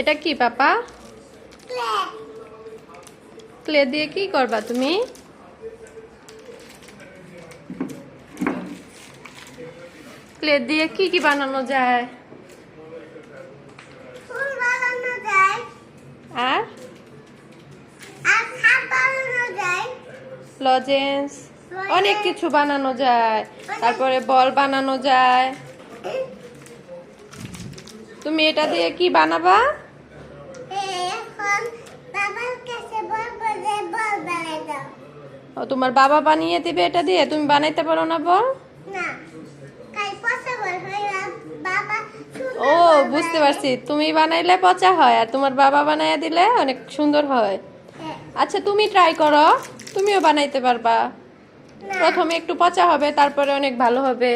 এটা কি পাপা? ক্লে দিয়ে কি করবা তুমি? ক্লে দিয়ে কি কি বানানো যায়? ফুল বানানো যায় আর আর খাট বানানো যায়। লজেন্স অনেক কিছু বানানো যায়। তারপরে বল বানানো যায়। তুমি এটা দিয়ে কি বানাবা? এখন বাবার কাছে বলবো যে বল বানাই দাও। ও, তোমার বাবা বানিয়ে দিবে এটা দিয়ে? তুমি বানাইতে পারো না বল? না, কাল পসিবল হয় না। বাবা ও, বুঝতে পারছি, তুমি বানাইলে পচা হয় আর তোমার বাবা বানাইয়া দিলে অনেক সুন্দর হয়। আচ্ছা, তুমি ট্রাই করো, তুমিও বানাইতে পারবা। প্রথমে একটু পচা হবে, তারপরে অনেক ভালো হবে।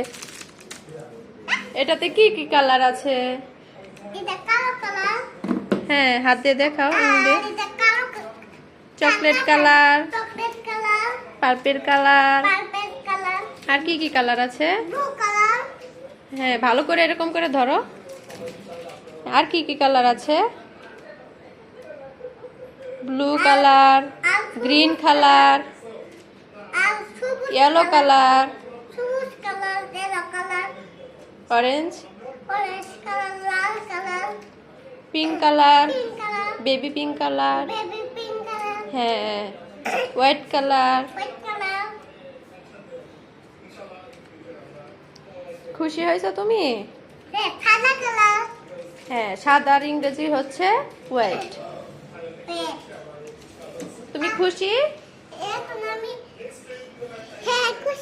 এটাতে কি কি কালার আছে? এটা কালো কালার। হ্যাঁ, হাত দিয়ে দেখাও। এটা কালো chocolate colour, chocolate colour, purple colour, purple colour, আর কি কি কালার আছে? ব্লু কালার, হ্যাঁ, ভালো করে এরকম করে ধরো। আর কি কি কালার আছে? ব্লু কালার, গ্রিন কালার, আর সবুজ ইয়েলো কালার, সবুজ colour, yellow colour, orange, orange colour, লাল colour, pink colour, pink colour, baby pink colour, baby pink colour, হ্যাঁ, হোয়াইট কালার। White colour. খুশি হয়েছো তুমি? সাদা কালার। হ্যাঁ, সাদার ইংরেজি হচ্ছে হোয়াইট। তুমি খুশি? এখন আমি হ্যাঁ খুশি।